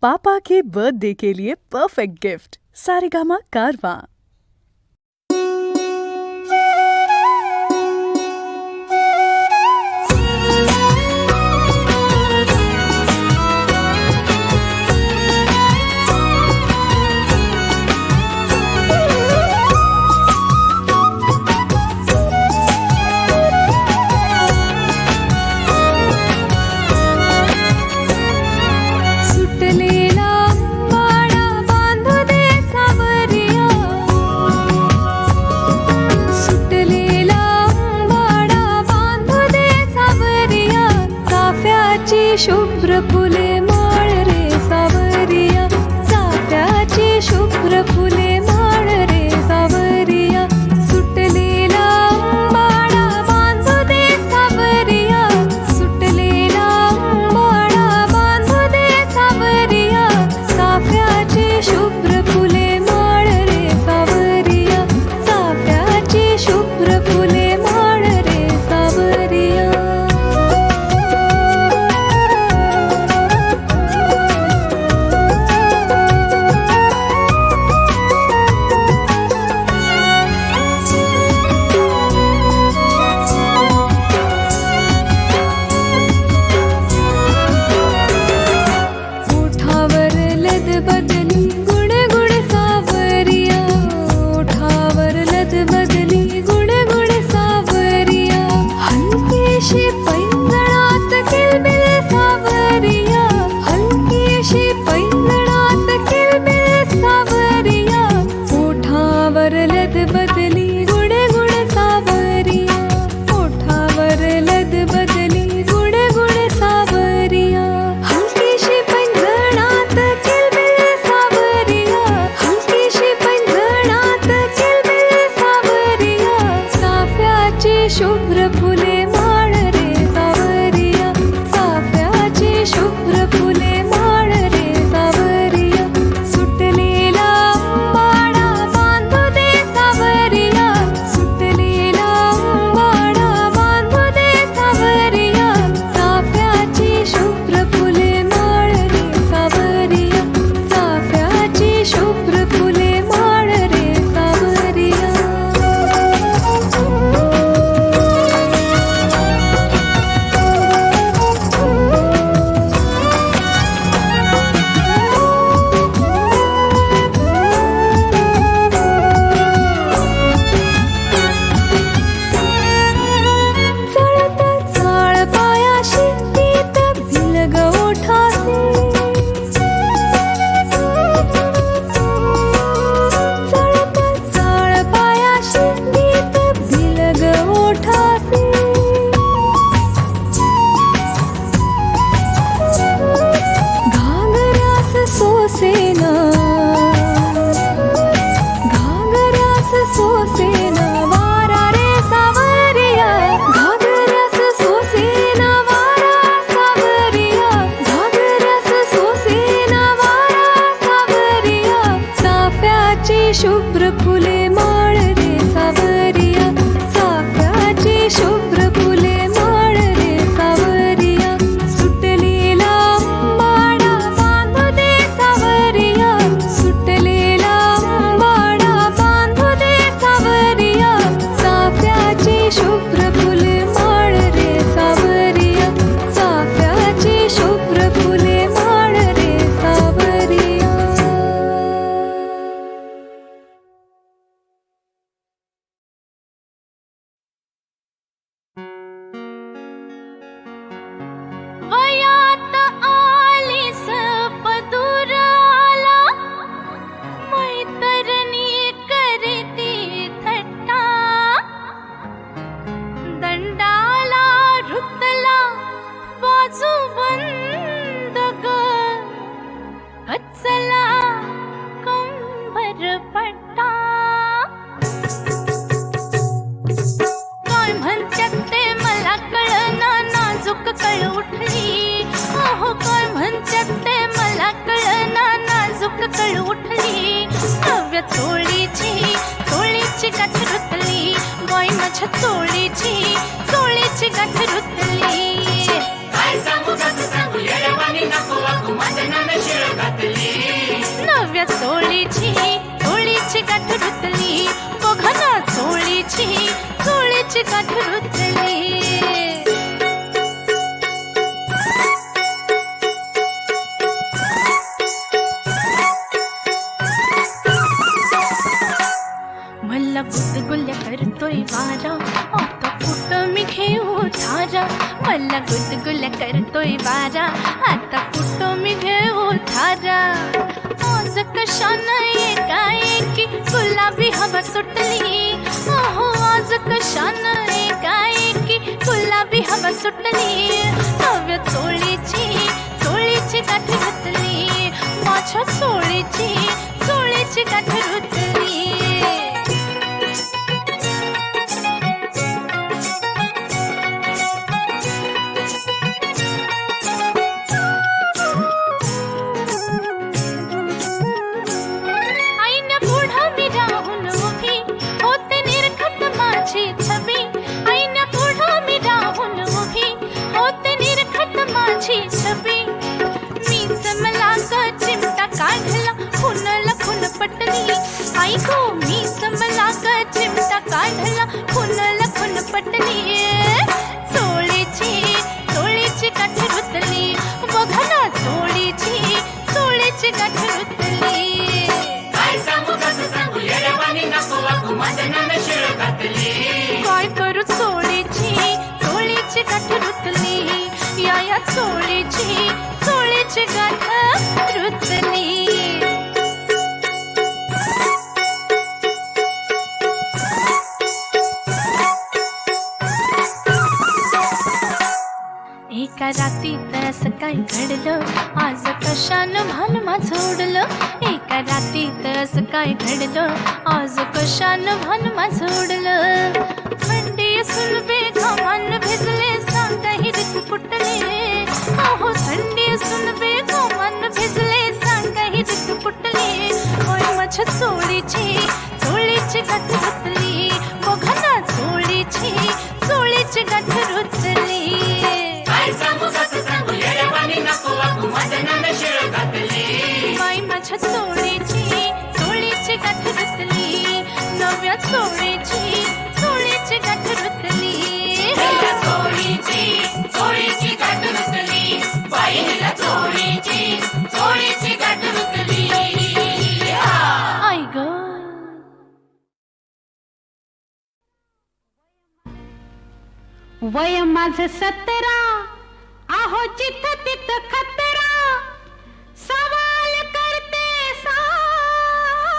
पापा के birthday के लिए perfect gift Saregama कारवां। शुभ्र फुले माळ रे सावरिया, चाफ्याची शुभ्र फुले माळ रे सावरिया, सुटलेला बाळा बांधू दे सावरिया, सुटलेला बाळा बांधू दे सावरिया, चाफ्याची शुभ्र फुले माळ रे सावरिया, चाफ्याची शुभ्र फुले माळ रे सावरिया। शुभ्र फुले माळ रे सावरिया, चाफ्याची शुभ्र फुले माळ रे सावरिया, सुटलेला बाळा बांधू दे सावरिया, सुटलेला बाळा बांधू दे सावरिया, चाफ्याची शुभ्र फुले माळ रे सावरिया, चाफ्याची शुभ्र फुले माळ रे सावरिया। शुभ्र फुले माळ रे सावरिया, चाफ्याची शुभ्र फुले माळ रे सावरिया, सुटलेला बाळा बांधू दे सावरिया, सुटलेला बाळा बांधू दे सावरिया, चाफ्याची शुभ्र फुले माळ रे सावरिया, चाफ्याची शुभ्र फुले माळ रे सावरिया। वयात आलीस पदूर आला, मैतरणी करती थट्टा, दंडाला रुतला बाजू बंद ग, कचला कंबर पट्टा, काय म्हणतात ते मला कळना, नाजूक कळ उठली, अहो काय म्हणतात ते मला कळना, नाजूक कळ उठली, नव्या चोळीची गाठ रुतली, बाई माझ्या चोळीची गाठ रुतली। काय सांगू कसं सांगू येड्यावानी नको वागू, माझ्या नामे शिळ घातली। नव्या चोळीची चोळीची गाठ रुतली बघ ना चोळीची चोळीची गाठ रुतली मला गुदगुल्या करतोय वारा आता कुठं मी घेऊ थारा मला गुदगुल्या करतोय वारा आता कुठं मी घेऊ थारा आज कशानं एकाएकी गुलाबी हवा सुटली अहो आज कशानं एकाएकी गुलाबी हवा सुटली नव्या चोळीची चोळीची गाठ रुतली माझ्या चोळीची चोळीची गाठ रुतली आई गो मी समला का चिमटा काढला खुनला खुन पटली चोळीची चोळीची गाठ रुतली बघा ना चोळीची चोळीची गाठ रुतली काय सांगू कसं सांगू येड्यावानी नको वागू मदनानं शिळ घातली काय करू चोळीची चोळीची गाठ रुतली या चोळीची चोळीची गाठ रुतली एका रातीत असं काय घडलं आज कशानं भान माझं उडलं एका रातीत असं काय घडलं आज कशानं भान माझं उडलं थंडी सुलबे घामान भिजले सांगाही ऋतू फुटले अहो थंडी सुलबे घामान भिजले सांगाही ऋतू फुटले होय माझ्या चोळीची चोळीची गाठ रुतली बघा ना चोळीची चोळीची गाठ रुतली काय सांगू कसं सांगू येड्यावानी नको वागू मदनानं शिळ घातली बाई माझ्या चोळीची चोळीची गाठ रुतली नव्या चोळीची चोळीची गाठ रुतली हिला चोळीची चोळीची गाठ रुतली बाई हिला चोळीची चोळीची गाठ रुतली आई ग वय माझं 17 आहो चित्त तित खतरा सवाल करते साधा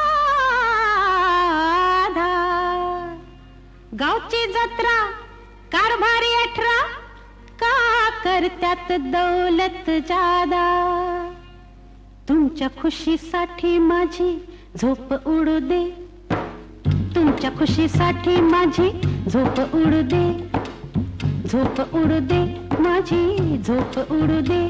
गावची जत्रा कारभारी 18 का करत्यात दौलत जादा तुमच्या खुशीसाठी माझी झोप उडू दे तुमच्या खुशीसाठी माझी झोप उडू दे झोप उडू दे माझी झोप उडू दे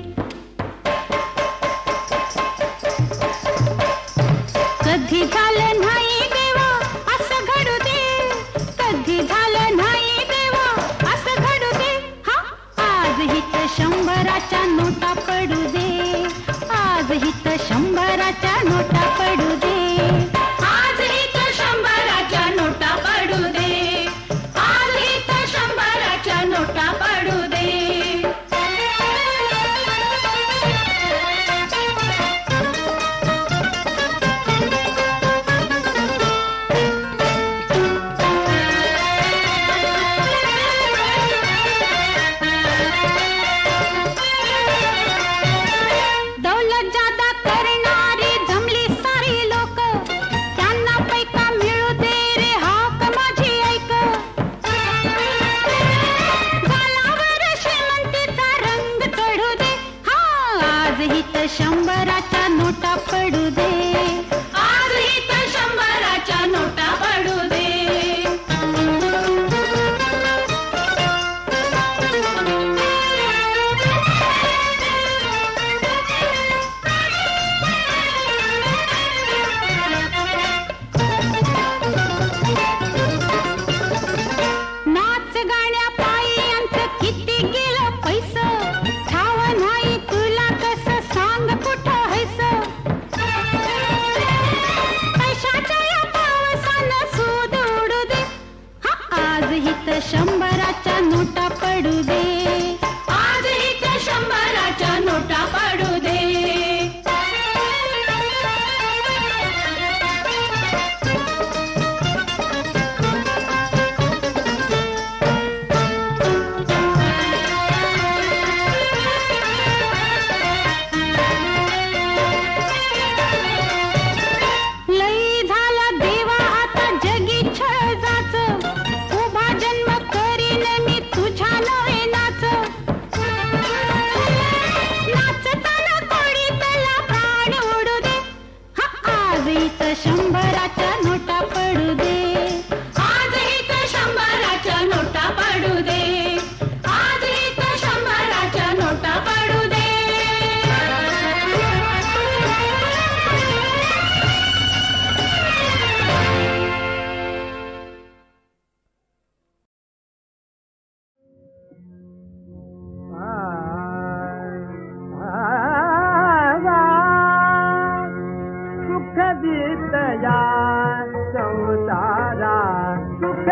कधी झालं नाही देवा असं घडू दे कधी झालं नाही देवा असं घडू दे हा आज हित 100च्या नोटा पडू दे आज हित 100च्या नोटा पडू दे आज हित 100च्या नोटा पडू दे आज हित 100च्या नोटा पडू दे दौलत जादा करणारी जमली सारी लोक त्यांना पैका मिळू दे रे हाक माझी ऐक गालावर श्रीमंतीचा रंग चढू दे हा आज हित 100च्या नोटा पडू दे आज हित 100च्या नोटा पडू दे नाच गाण्या पायी अंत किती गेलं पैसं ठाव नाही तुला कसं सांग कुठं हैस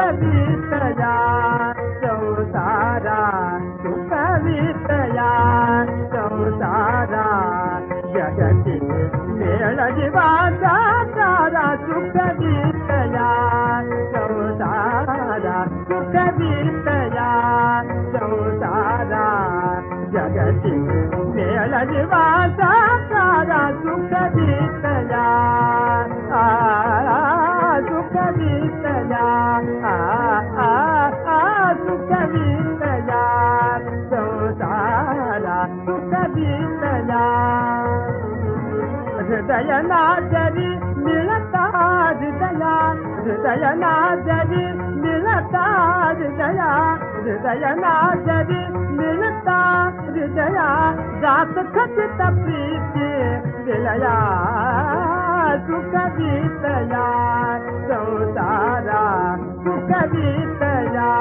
सुखवितया संसारा सुखवितया संसारा जगती मेळ जीवाचा सारा सुखवितया संसारा सुखवितया संसारा जगती मेळ जीवाचा सारा सुखवितया सुखवितया सुखवितया संसारा सुखवितया हृदय नाजरी मिळता हृदया हृदय नाजरी मिळता हृदया हृदय नाजरी मिळता हृदया जात खचित प्रीती विलया सुखवितया संसारा सुखवितया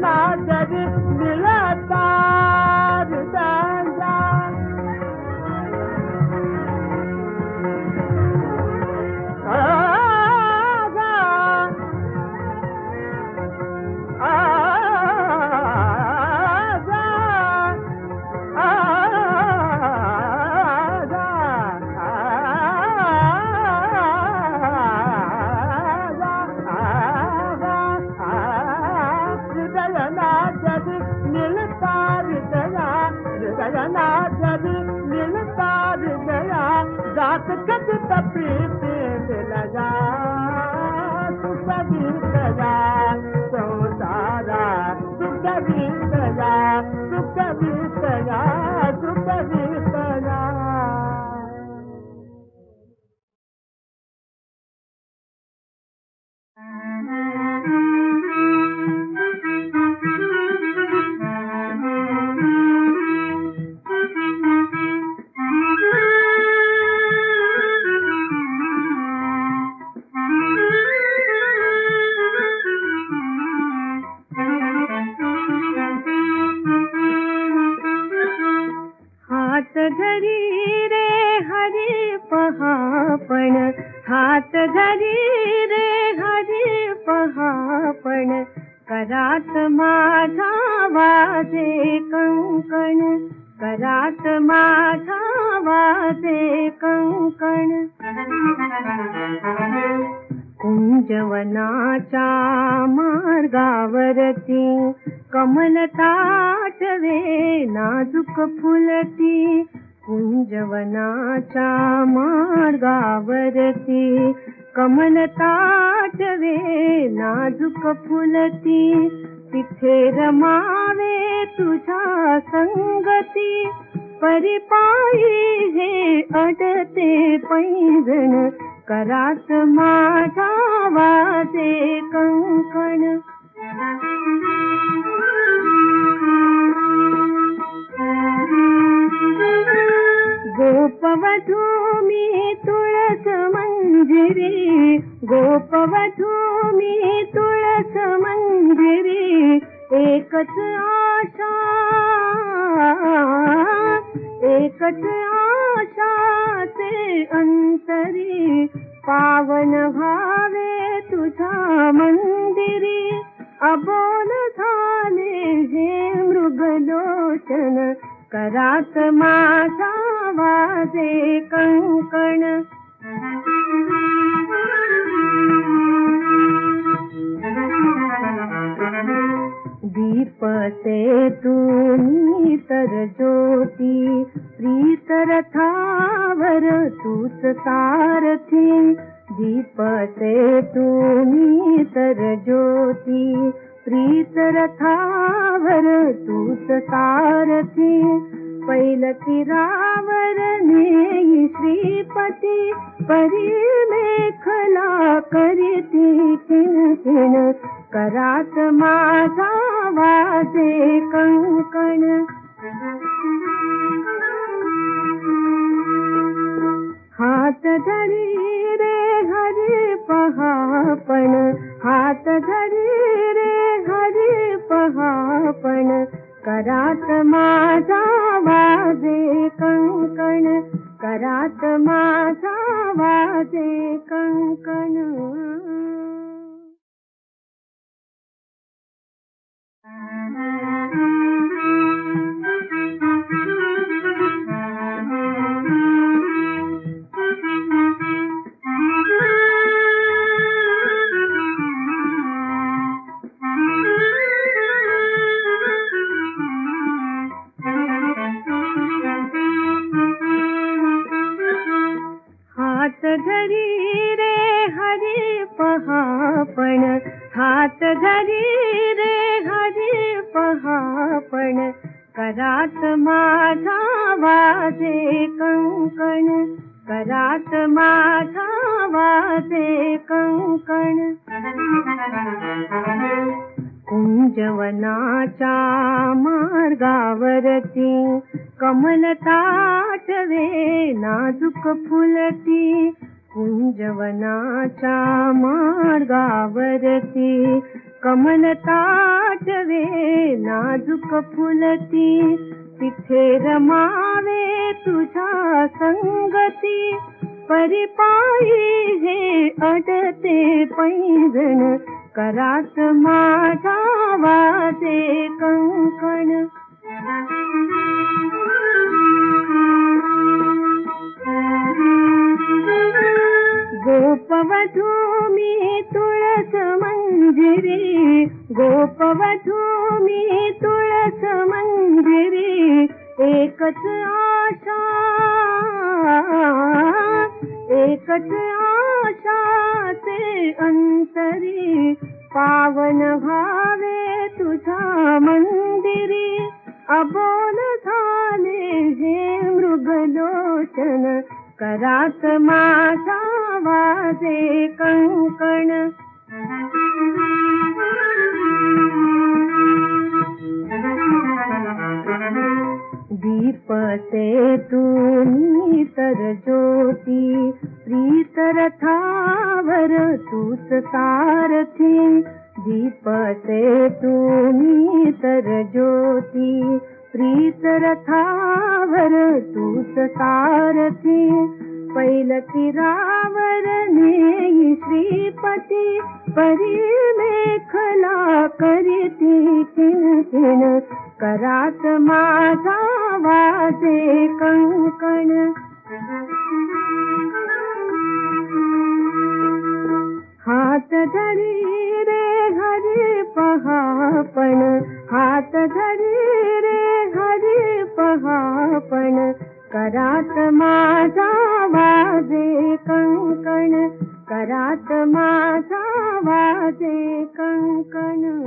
नाजरी मिळता हृदय नाजरी मिळता हृदया नाजरी मिळता हृदया जात कथित प्रीती विलया सुखवितया संसारा सुखवितया सुखवितया सुखवितया हात धरी रे हरी पहापण हात धरी रे हरी पहापण करात माझा वाजे कंकण करात माझा वाजे कंकण कुंजवनाच्या मार्गावरती कमल ताटवे नाजूक फुलती कुंजवनाच्या मार्गावरती कमल ताटवे नाजूक फुलती तिथे रमावे तुझ्या संगती परिपायी हे अडते पैंजण करात माझा वाजे कंकण गोपवधू मी तुळस मंजिरी गोपवधू मी तुळस मंजिरी एकच आशा एकच आशाचे अंतरी पावन व्हावे तुझ्या मंदिरी, अबोल झाले हे मृगलोचन, करात माझा वाजे कंकण. दीप से तुम्ही तर ज्योती, प्रीत रथावर तूच सारथी. दीप से तुम्ही तर ज्योती, प्रीत रथावर तूच सारथी. पैलतीरावर नेई श्रीपती, परी मेखला करीती किणकिण, करात माझा वाजे कंकण. हात धरी रे हरी पहापण, हात धरी रे हरी पहापण, करात माझा वाजे कंकण, करात माझा वाजे कंकण. हात धरी रे हरी पहापण, हात धरी रे हरी पहापण, करात माझा वाजे कंकण, करात माझा वाजे कंकण. कुंजवनाच्या मार्गावरती, कमल ताटवे नाजूक फुलती. कुंजवनाच्या मार्गावरती, कमल ताटवे नाजूक फुलती. तिथे रमावे तुझ्या संगती, परिपायी हे अडते पैंजण, करात माझा वाजे कंकण. गोपवधू मी तुळस मंजिरी, गोपवधू मी तुळस मंजिरी. एकच आशा, एकच आशा ते अंतरी, पावन व्हावे तुझ्या मंदिरी, अबोल झाले हे मृगलोचन, करात माझा वाजे कंकण. दीप से तुम्ही तर ज्योती, प्रीत रथावर तूच सारथी. दीप से तुम्ही तर ज्योती, प्रीत रथावर तूच सारथी. पैलतीरावर नेई श्रीपती, परी मेखला करीती किणकिण, करात माझा वाजे कंकण. हात धरी रे हरी पहापण, हात धरी रे हरी पहापण, करात माझा वाजे कंकण, करात माझा वाजे कंकण.